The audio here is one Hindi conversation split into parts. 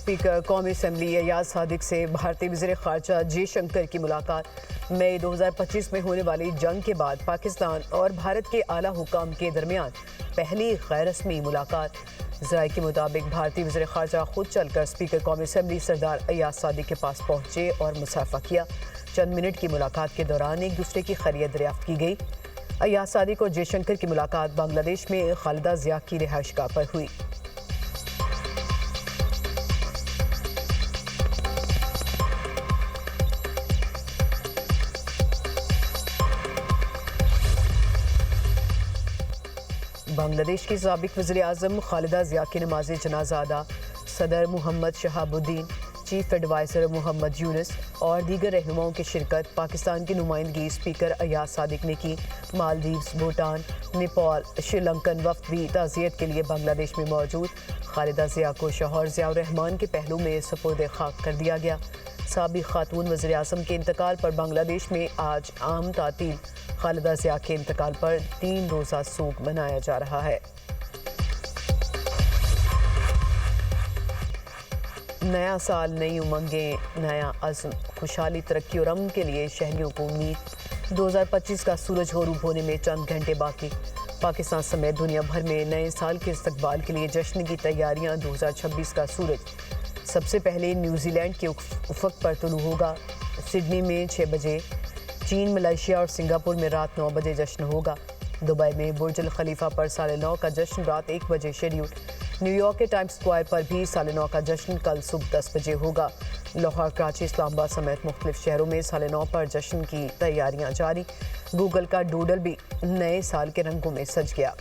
स्पीकर कौमी असम्बली अयाज सादिक से भारतीय वज़ीर ख़ारजा जयशंकर की मुलाकात। मई 2025 में होने वाली जंग के बाद पाकिस्तान और भारत के आला हुकाम के दरमियान पहली गैर रस्मी मुलाकात। ज़राए के मुताबिक भारतीय वज़ीर ख़ारजा खुद चलकर स्पीकर कौमी असम्बली सरदार अयाज सादिक के पास पहुँचे और मुसाफा किया। चंद मिनट की मुलाकात के दौरान एक दूसरे की खैरियत दरियाफ्त की गई। अयाज सादिक और जयशंकर की मुलाकात बांग्लादेश में खालिदा ज़िया की रिहाइशगाह पर हुई। बांग्लादेश की साबिक वज़ीर आज़म खालिदा ज़िया की नमाज़ जनाजा अदा। सदर मोहम्मद शहाबुद्दीन, चीफ एडवाइज़र मोहम्मद यूनुस और दीगर रहनुमाओं की शिरकत। पाकिस्तान की नुमाइंदगी स्पीकर अयाज सादिक ने की। मालदीव्स, भूटान, नेपाल, श्रीलंकन वफ़द भी ताज़ियत के लिए बांग्लादेश में मौजूद। खालिदा ज़िया को शौहर ज़िया रहमान के पहलू में सपुर्द खाक कर दिया गया। साबिक खातून वज़ीर आज़म के इंतकाल पर बांग्लादेश में आज आम तातील। खालिदा ज़िया के इंतकाल पर 3 रोज़ा सोग मनाया जा रहा है। नया साल, नई उमंगें, नया अज़्म, खुशहाली, तरक्की और अमन के लिए शहरियों को उम्मीद। 2025 का सूरज ग़ुरूब होने में चंद घंटे बाकी। पाकिस्तान समेत दुनिया भर में नए साल के इस्तकबाल के लिए जश्न की तैयारियां। 2026 का सूरज सबसे पहले न्यूजीलैंड के उफ़क़ पर तुलू होगा। सिडनी में 6 बजे, चीन, मलेशिया और सिंगापुर में रात 9 बजे जश्न होगा। दुबई में बुर्ज अल खलीफा पर 9:30 का जश्न रात 1 बजे शेड्यूल। न्यूयॉर्क के टाइम्स स्क्वायर पर भी 9:30 का जश्न कल सुबह 10 बजे होगा। लाहौर, कराची, इस्लामाबाद समेत मुख्तलिफ शहरों में 9:30 पर जश्न की तैयारियां जारी। गूगल का डूडल भी नए साल के रंगों में सज गया।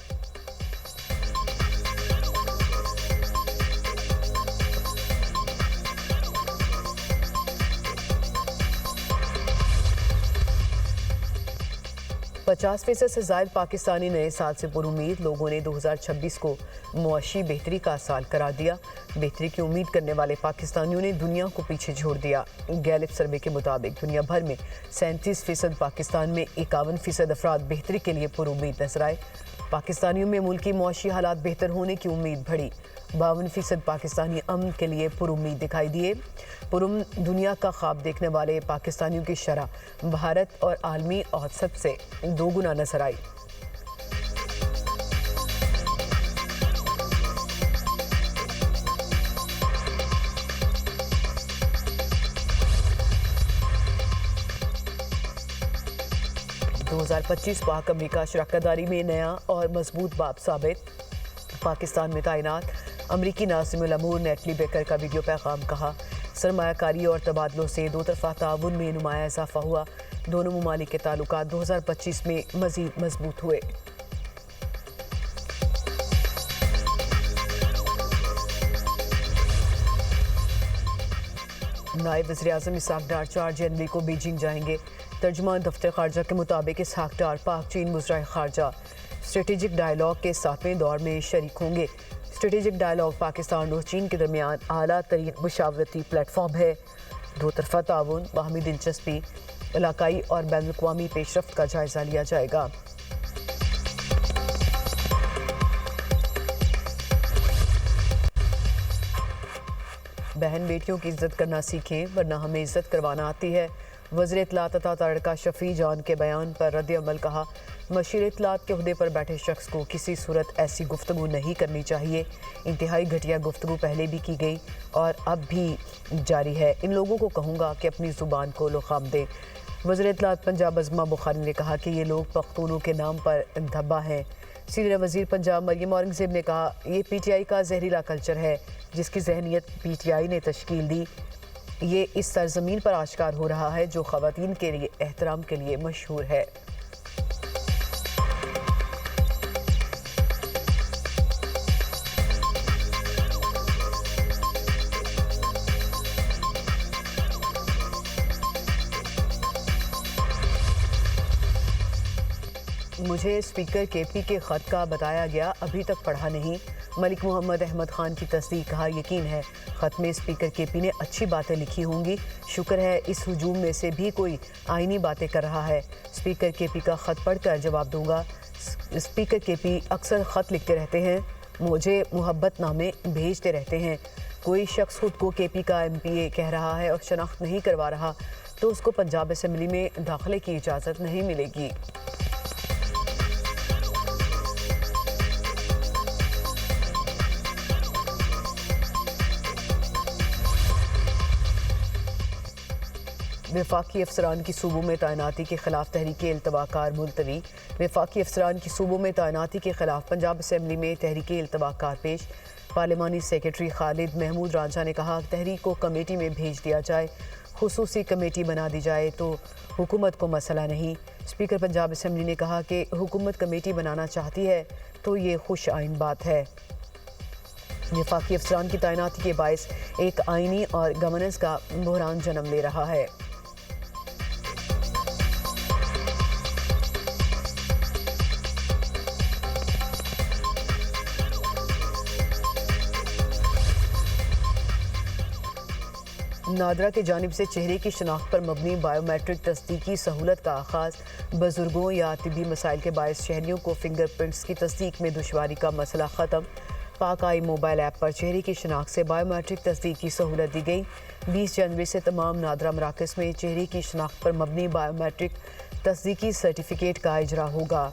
%50 से ज़ायद पाकिस्तानी नए साल से पुरुम्मीद। लोगों ने 2026 को मुआशी बेहतरी का साल करार दिया। बेहतरी की उम्मीद करने वाले पाकिस्तानियों ने दुनिया को पीछे छोड़ दिया। गैलिप सर्वे के मुताबिक दुनिया भर में 37%, पाकिस्तान में 51% अफराद बेहतरी के लिए पुरुम्मीद नजर आए। पाकिस्तानियों में मुल्की मुआशी हालात बेहतर होने की उम्मीद बढ़ी। 52% पाकिस्तानी अमन के लिए पुरुम्मीद दिखाई दिए। पुरअमन दुनिया का ख्वाब देखने वाले पाकिस्तानियों की शरह भारत और आलमी औसत से 2 गुना नजर आई। पाक अमरीका शराकतदारी में नया और मजबूत बाब साबित। पाकिस्तान में तैनात अमरीकी नाज़िमुल अमूर नेटली बेकर का वीडियो पैगाम कहा, सरमायाकारी और तबादलों से दो तरफ़ा ताउन में नुमाया इजाफा हुआ। दोनों ममालिक के ताल्लुकात 2025 में मज़ीद मजबूत हुए। नायब वज़ीर आज़म इसहाक डार 4 जनवरी को बीजिंग जाएंगे। तर्जुमान दफ्तर खारजा के मुताबिक इसहाक डार पाक चीन मुज़राए खारजा स्ट्रेटेजिक डायलॉग के 7वें दौर में शरीक होंगे। स्ट्रेटेजिक डायलॉग पाकिस्तान और चीन के दरमियान आला तरीन मुशावरती प्लेटफॉर्म है। दो तरफ़ा ताउन, बाहमी दिलचस्पी, इलाकाई और बैनुल अक़वामी पेशरफ्त का जायज़ा लिया जाएगा। बहन बेटियों की इज़्ज़त करना सीखें वरना हमें इज़्ज़त करवाना आती है। वज़ीर इत्तलात तथा तड़का शफ़ी जान के बयान पर रद्द अमल कहा, मशीर इत्तलात के ओहदे पर बैठे शख्स को किसी सूरत ऐसी गुफ्तगू नहीं करनी चाहिए। इंतहाई घटिया गुफ्तगू पहले भी की गई और अब भी जारी है। इन लोगों को कहूँगा कि अपनी ज़ुबान को लगाम दें। वज़ीर इत्तलात पंजाब अज़मा बुखारी ने कहा कि ये लोग पख्तूनों के नाम पर धब्बा हैं। सीनियर वज़ीर पंजाब मरियम औरंगज़ेब ने कहा, ये PTI का जहरीला कल्चर है जिसकी जहनीत PTI ने तश्कील दी। ये इस सरजमीन पर आश्कार हो रहा है जो ख़वातीन के लिए एहतराम के लिए मशहूर है। मुझे स्पीकर KP के ख़त का बताया गया, अभी तक पढ़ा नहीं। मलिक मोहम्मद अहमद ख़ान की तस्दीक, कहा यकीन है ख़त में स्पीकर KP ने अच्छी बातें लिखी होंगी। शुक्र है इस हुजूम में से भी कोई आईनी बातें कर रहा है। स्पीकर KP का ख़त पढ़कर जवाब दूंगा। स्पीकर KP अक्सर ख़त लिखते रहते हैं, मुझे मोहब्बत नामे भेजते रहते हैं। कोई शख्स खुद को केपी का एमपीए कह रहा है और शनाख्त नहीं करवा रहा तो उसको पंजाब असेंबली में दाखिले की इजाज़त नहीं मिलेगी। वफाकी अफसरान की सूबों में तैनाती के खिलाफ तहरीक इल्तवाकार मुलतवी। वफाकी अफसरान की सूबों में तैनाती के खिलाफ पंजाब असेंबली में तहरीक इल्तवाकार पेश। पार्लिमानी सेक्रेटरी खालिद महमूद रांझा ने कहा तहरीक को कमेटी में भेज दिया जाए, खुसूसी कमेटी बना दी जाए तो हुकूमत को मसला नहीं। स्पीकर पंजाब असेंबली ने कहा कि हुकूमत कमेटी बनाना चाहती है तो ये खुश आइन बात है। वफाकी अफसरान की तैनाती के बायस एक आइनी और गवर्नेंस का बहरान जन्म ले रहा है। नादरा की जानिब से चेहरे की शनाख्त पर मबनी बायोमेट्रिक तस्दीकी सहूलत का आगाज़। बुजुर्गों या तिबी मसाइल के बायस शहरियों को फिंगरप्रिंट्स की तस्दीक में दुश्वारी का मसला ख़त्म। पाक आई मोबाइल ऐप पर चेहरे की शनाख्त से बायोमेट्रिक तस्दीक की सहूलत दी गई। 20 जनवरी से तमाम नादरा मराकज़ में चेहरे की शनाख्त पर मबनी बायोमेट्रिक तस्दीकी सर्टिफिकेट का इजरा होगा।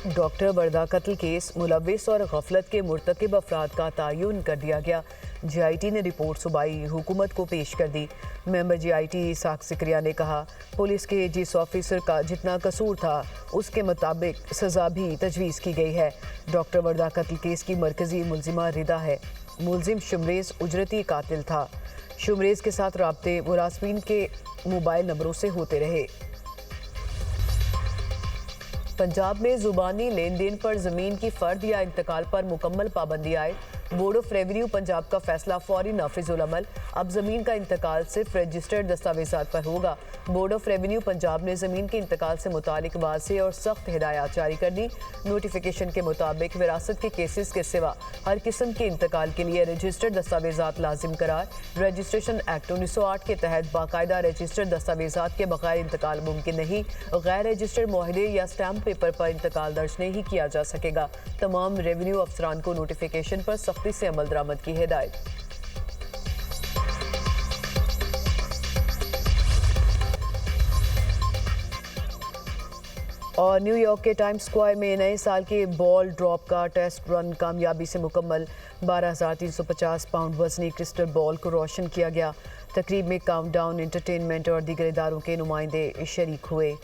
डॉक्टर बरदा कत्ल केस मुलविस और गफलत के मुर्तकिब अफराद का तयन कर दिया गया। GIT ने रिपोर्ट सूबाई हुकूमत को पेश कर दी। मेंबर GIT इसाक सिकरिया ने कहा पुलिस के जिस ऑफिसर का जितना कसूर था उसके मुताबिक सज़ा भी तजवीज़ की गई है। डॉक्टर बरदा कत्ल केस की मरकजी मुलजिमा रिदा है। मुलजिम शुमरेज़ उजरती कातिल था। शुमरेज़ के साथ राब्ते मुरासमीन के मोबाइल नंबरों से होते रहे। पंजाब में जुबानी लेन देन पर ज़मीन की फ़र्द या इंतकाल पर मुकम्मल पाबंदी आए। बोर्ड ऑफ रेवेन्यू पंजाब का फैसला फौरी नाफिजुल अमल। अब ज़मीन का इंतकाल सिर्फ रजिस्टर्ड दस्तावेज़ात पर होगा। बोर्ड ऑफ रेवेन्यू पंजाब ने ज़मीन के इंतकाल से मुतालिक वाज़ेह और सख्त हिदायत जारी कर दी। नोटिफिकेशन के मुताबिक विरासत के केसेस के सिवा हर किस्म के इंतकाल के लिए रजिस्टर्ड दस्तावेज़ात लाजिम करार। रजिस्ट्रेशन एक्ट 1908 के तहत बाकायदा रजिस्टर्ड दस्तावेज़ात के बगैर इंतकाल मुमकिन नहीं। गैर रजिस्टर्ड मुआहदे या स्टैम्प पेपर पर इंतकाल दर्ज नहीं किया जा सकेगा। तमाम रेवेन्यू अफसरान को नोटिफिकेशन पर सख्ती से अमल दरामद की हिदायत। और न्यूयॉर्क के टाइम्स स्क्वायर में नए साल के बॉल ड्रॉप का टेस्ट रन कामयाबी से मुकम्मल। 12,350 पाउंड वजनी क्रिस्टल बॉल को रोशन किया गया। तकरीब में काउंटडाउन एंटरटेनमेंट और दीगर इदारों के नुमाइंदे शरीक हुए।